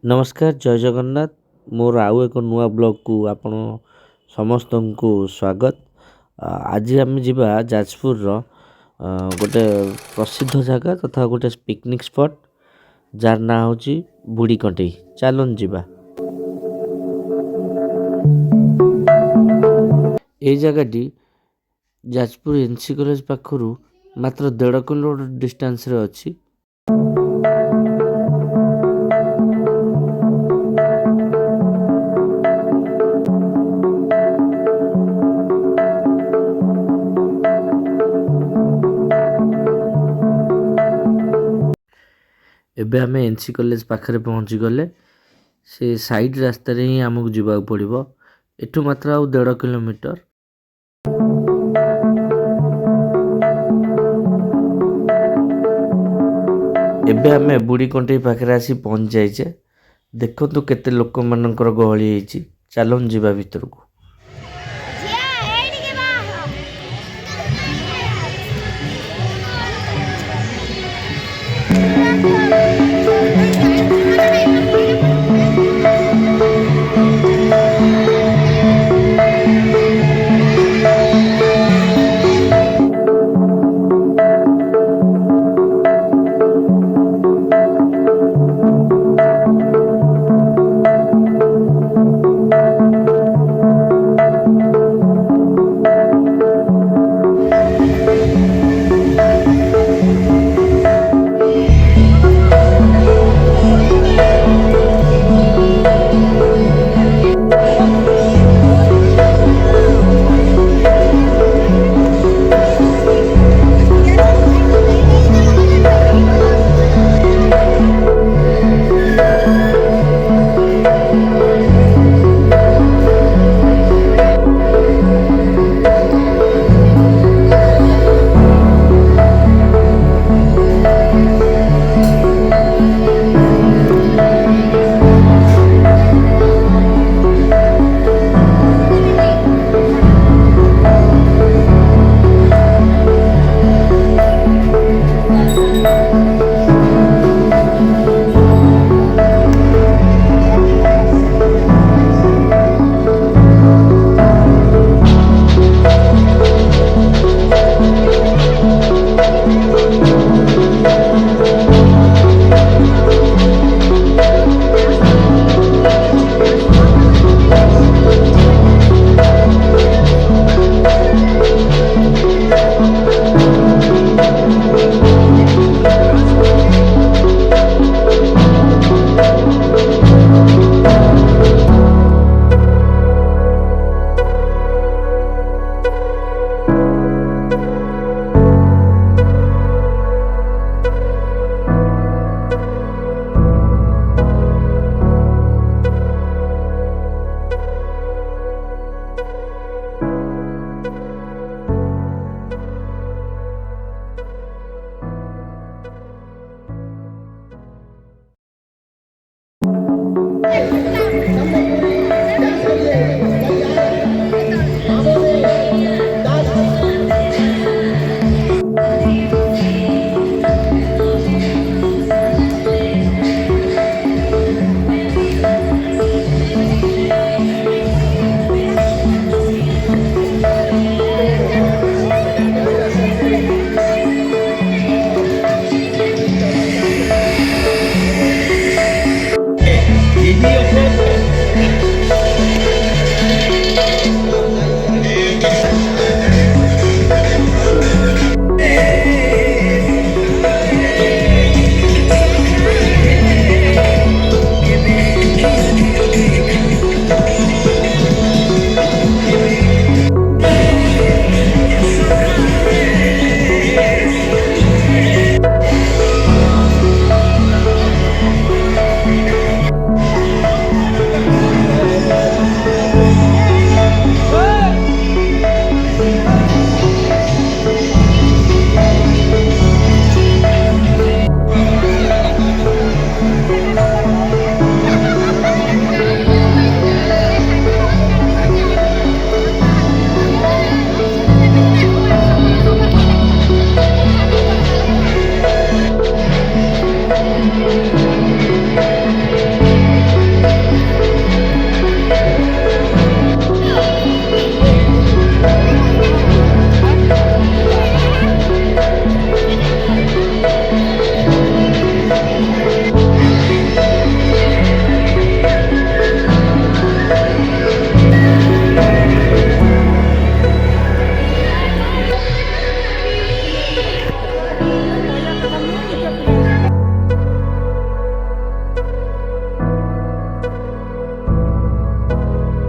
नमस्कार जय जगन्नाथ मोर आउ एक नुआ ब्लॉग को आपण समस्त को स्वागत। आज आम जीवा जाजपुर गोटे प्रसिद्ध जगह तथा गोटे पिकनिक स्पॉट जार ना हूँ बुढ़ीकंटेई। चलन जीवा ए जगहटी जाजपुर एनसी कॉलेज पाखरु मात्र 1.5 किलोमीटर डिस्टेंस रे अछि। एबे आमे एनसी कॉलेज पाखरे पहुंची गले। से साइड रास्ता रे ही हमकु जीवा पड़िबो। एठू मात्र आउ 1.5 किलोमीटर। एबे आमे बुढ़ीकंटेई पाखरे आसी पहुंच जाइछे। देखंतु केते लोक मानकर गहली हेछि। चलन जीवा भीतर को।